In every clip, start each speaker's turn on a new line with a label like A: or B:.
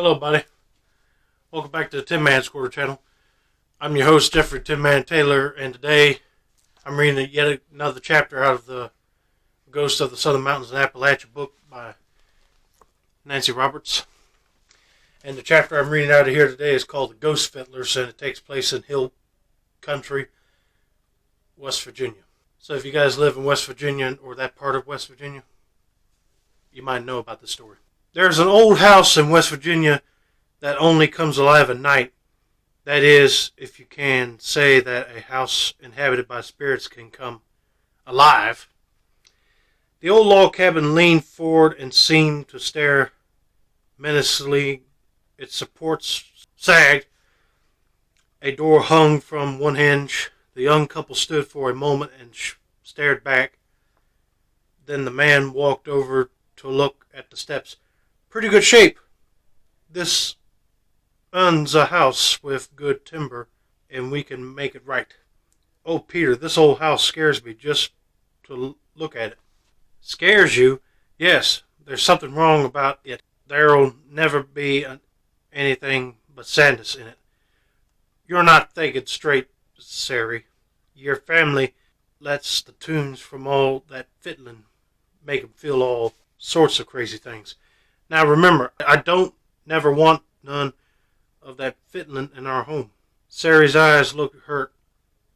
A: Hello, buddy. Welcome back to the Tin Man Squirter channel. I'm your host, Jeffrey Tin Man Taylor, and today I'm reading yet another chapter out of the Ghost of the Southern Mountains in Appalachia book by Nancy Roberts. And the chapter I'm reading out of here today is called The Ghost Fiddlers, and it takes place in Hill Country, West Virginia. So if you guys live in West Virginia or that part of West Virginia, you might know about this story. There's an old house in West Virginia that only comes alive at night. That is, if you can say that a house inhabited by spirits can come alive. The old log cabin leaned forward and seemed to stare menacingly. Its supports sagged. A door hung from one hinge. The young couple stood for a moment and stared back. Then the man walked over to look at the steps. Pretty good shape. This un's a house with good timber, and we can make it right. Oh, Peter, this old house scares me just to look at it. Scares you? Yes, there's something wrong about it. There'll never be anything but sadness in it. You're not thinking straight, Sari. Your family lets the tunes from all that fiddling make 'em feel all sorts of crazy things. Now remember, I don't never want none of that fiddling in our home. Sari's eyes looked hurt,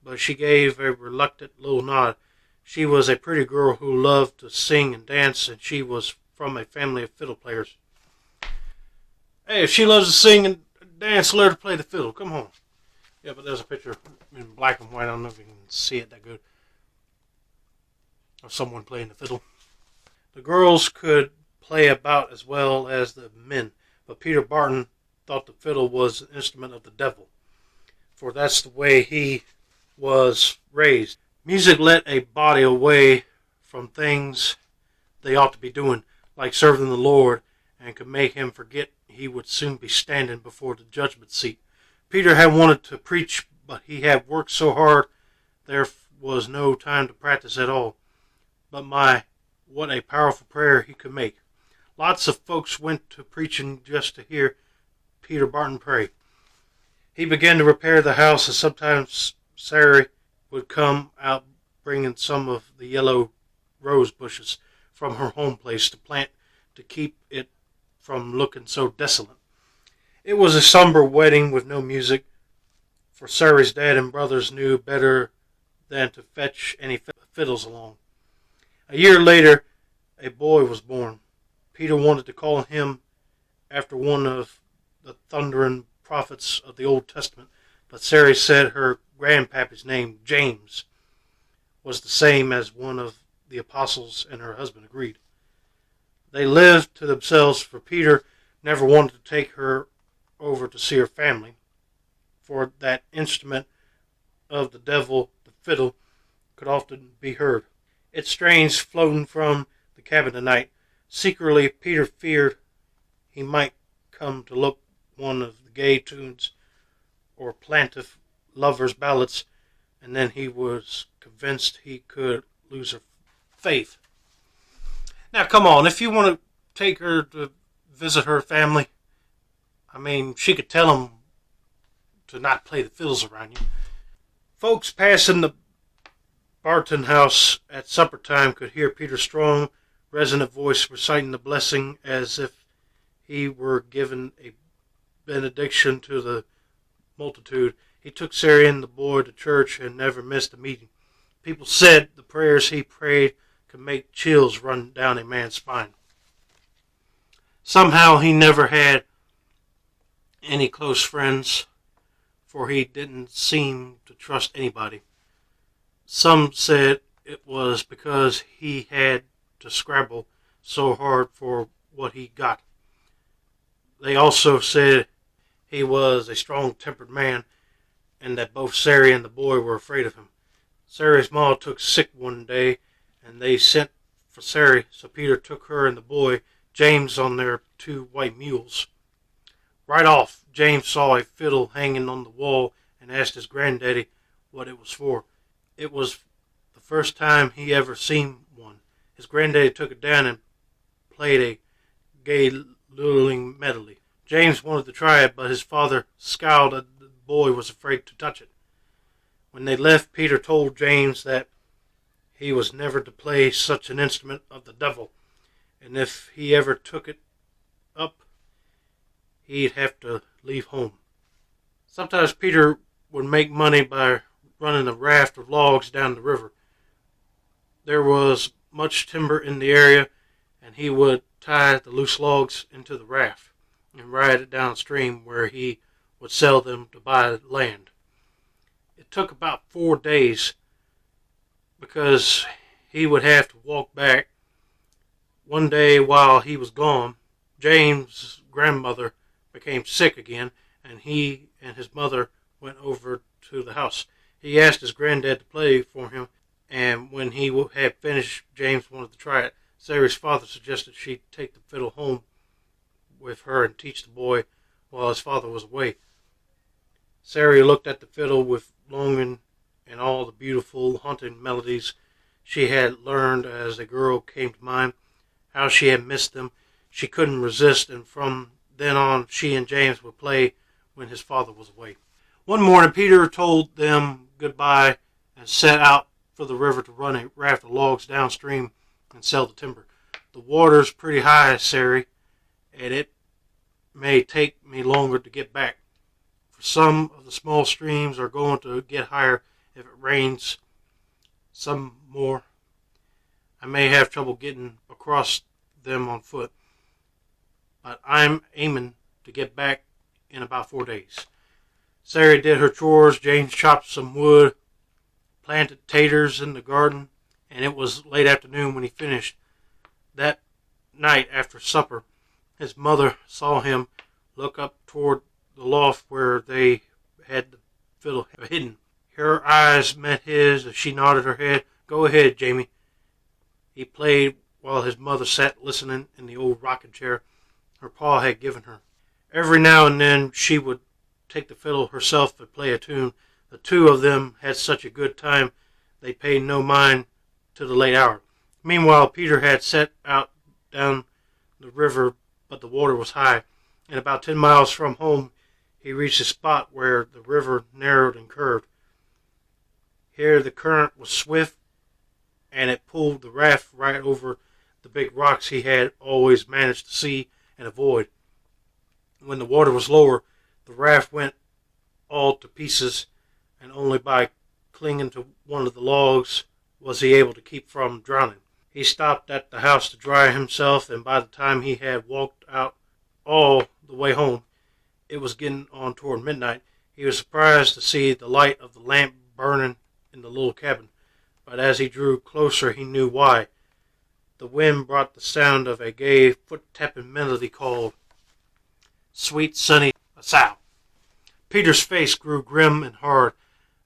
A: but she gave a reluctant little nod. She was a pretty girl who loved to sing and dance, and she was from a family of fiddle players. Hey, if she loves to sing and dance, let her play the fiddle. Come on. Yeah, but there's a picture in black and white. I don't know if you can see it that good. Of someone playing the fiddle. The girls could play about as well as the men, but Peter Barton thought the fiddle was an instrument of the devil, for that's the way he was raised. Music led a body away from things they ought to be doing, like serving the Lord, and could make him forget he would soon be standing before the judgment seat. Peter had wanted to preach, but he had worked so hard there was no time to practice at all. But my, what a powerful prayer he could make. Lots of folks went to preaching just to hear Peter Barton pray. He began to repair the house, and sometimes Sari would come out bringing some of the yellow rose bushes from her home place to plant to keep it from looking so desolate. It was a somber wedding with no music, for Sari's dad and brothers knew better than to fetch any fiddles along. A year later, a boy was born. Peter wanted to call him after one of the thundering prophets of the Old Testament, but Sari said her grandpappy's name, James, was the same as one of the apostles, and her husband agreed. They lived to themselves, for Peter never wanted to take her over to see her family, for that instrument of the devil, the fiddle, could often be heard. Its strains floating from the cabin at night. Secretly, Peter feared he might come to look one of the gay tunes or plaintive lovers' ballads, and then he was convinced he could lose her faith. Now, come on, if you want to take her to visit her family, I mean, she could tell them to not play the fiddles around you. Folks passing the Barton house at supper time could hear Peter's strong, resonant voice reciting the blessing as if he were giving a benediction to the multitude. He took Sari and the boy to church and never missed a meeting. People said the prayers he prayed could make chills run down a man's spine. Somehow he never had any close friends, for he didn't seem to trust anybody. Some said it was because he had to scrabble so hard for what he got. They also said he was a strong-tempered man, and that both Sari and the boy were afraid of him. Sari's ma took sick one day, and they sent for Sari, so Peter took her and the boy, James, on their 2 white mules. Right off, James saw a fiddle hanging on the wall and asked his granddaddy what it was for. It was the first time he ever seen one. His granddaddy took it down and played a gay lulling medley. James wanted to try it, but his father scowled at the boy was afraid to touch it. When they left, Peter told James that he was never to play such an instrument of the devil, and if he ever took it up, he'd have to leave home. Sometimes Peter would make money by running a raft of logs down the river. There was much timber in the area, and he would tie the loose logs into the raft and ride it downstream where he would sell them to buy land. It took about 4 days because he would have to walk back. One day while he was gone, James' grandmother became sick again, and he and his mother went over to the house. He asked his granddad to play for him, and when he had finished, James wanted to try it. Sary's father suggested she take the fiddle home with her and teach the boy while his father was away. Sary looked at the fiddle with longing and all the beautiful, haunting melodies she had learned as a girl came to mind. How she had missed them. She couldn't resist, and from then on she and James would play when his father was away. One morning Peter told them goodbye and set out for the river to run a raft of logs downstream and sell the timber. The water's pretty high, Sary, and it may take me longer to get back. For some of the small streams are going to get higher if it rains some more. I may have trouble getting across them on foot, but I'm aiming to get back in about 4 days. Sary did her chores. James chopped some wood, planted taters in the garden, and it was late afternoon when he finished. That night after supper, his mother saw him look up toward the loft where they had the fiddle hidden. Her eyes met his as she nodded her head. "Go ahead, Jamie." He played while his mother sat listening in the old rocking chair her pa had given her. Every now and then she would take the fiddle herself and play a tune. The two of them had such a good time they paid no mind to the late hour. Meanwhile, Peter had set out down the river, but the water was high, and about 10 miles from home he reached a spot where the river narrowed and curved. Here the current was swift, and it pulled the raft right over the big rocks he had always managed to see and avoid. When the water was lower, the raft went all to pieces, and only by clinging to one of the logs was he able to keep from drowning. He stopped at the house to dry himself, and by the time he had walked out all the way home, it was getting on toward midnight. He was surprised to see the light of the lamp burning in the little cabin, but as he drew closer he knew why. The wind brought the sound of a gay foot-tapping melody called "Sweet Sunny Sow." Peter's face grew grim and hard.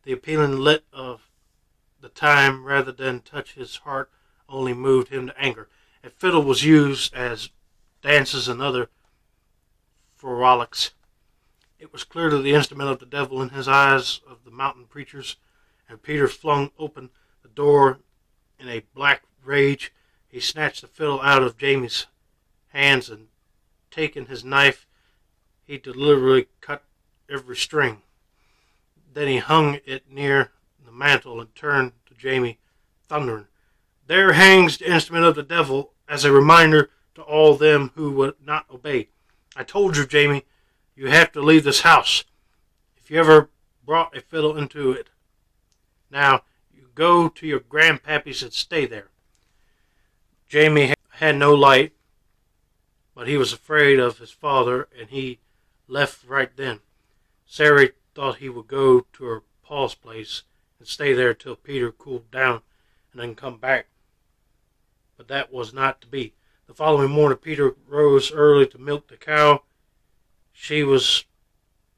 A: The appealing lit of the time, rather than touch his heart, only moved him to anger. A fiddle was used as dances and other frolics. It was clearly the instrument of the devil in his eyes of the mountain preachers, and Peter flung open the door in a black rage. He snatched the fiddle out of Jamie's hands, and taking his knife, he deliberately cut every string. Then he hung it near the mantel and turned to Jamie, thundering, "There hangs the instrument of the devil as a reminder to all them who would not obey. I told you, Jamie, you have to leave this house, if you ever brought a fiddle into it. Now, you go to your grandpappy's and stay there." Jamie had no light, but he was afraid of his father, and he left right then. Sary thought he would go to her pa's place and stay there till Peter cooled down and then come back. But that was not to be. The following morning Peter rose early to milk the cow. She was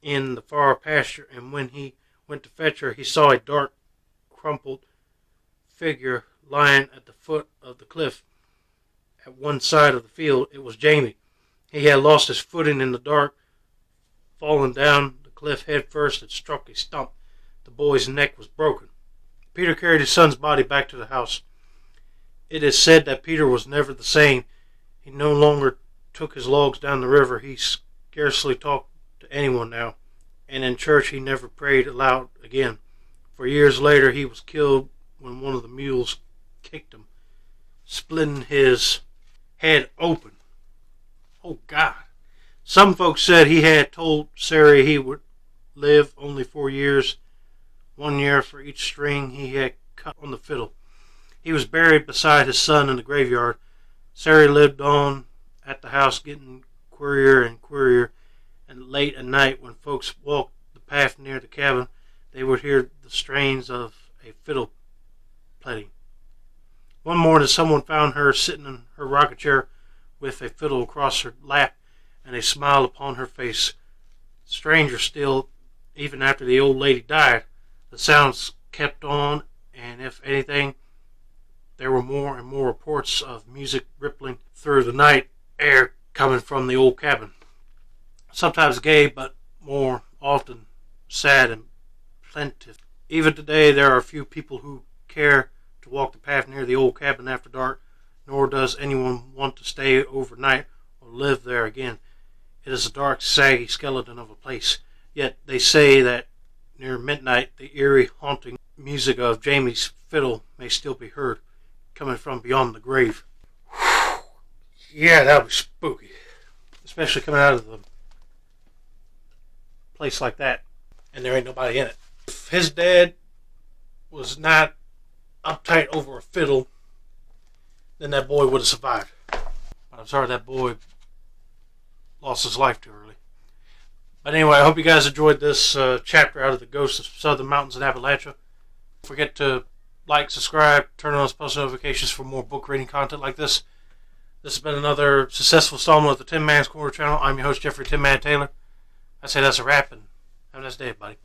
A: in the far pasture, and when he went to fetch her, he saw a dark, crumpled figure lying at the foot of the cliff at one side of the field. It was Jamie. He had lost his footing in the dark, fallen down the cliff head first, and struck a stump. The boy's neck was broken. Peter carried his son's body back to the house. It is said that Peter was never the same. He no longer took his logs down the river. He scarcely talk to anyone now, and in church he never prayed aloud again. For years later he was killed when one of the mules kicked him, splitting his head open. Oh God. Some folks said he had told Sarah he would live only 4 years, 1 year for each string he had cut on the fiddle. He was buried beside his son in the graveyard. Sarah lived on at the house, getting queerier and queerier, and late at night when folks walked the path near the cabin, they would hear the strains of a fiddle playing. One morning someone found her sitting in her rocking chair with a fiddle across her lap and a smile upon her face. Stranger still, even after the old lady died, the sounds kept on, and if anything, there were more and more reports of music rippling through the night air coming from the old cabin. Sometimes gay, but more often sad and plaintive. Even today, there are few people who care to walk the path near the old cabin after dark, nor does anyone want to stay overnight or live there again. It is a dark, saggy skeleton of a place. Yet they say that near midnight, the eerie, haunting music of Jamie's fiddle may still be heard, coming from beyond the grave. Yeah, that was spooky. Especially coming out of the place like that, and there ain't nobody in it. If his dad was not uptight over a fiddle, then that boy would have survived. But I'm sorry that boy lost his life too early. But anyway, I hope you guys enjoyed this chapter out of the Ghosts of Southern Mountains in Appalachia. Don't forget to like, subscribe, turn on post notifications for more book reading content like this. This has been another successful installment of the Tin Man's Corner channel. I'm your host, Jeffrey Tin Man Taylor. I say that's a wrap, and have a nice day, everybody.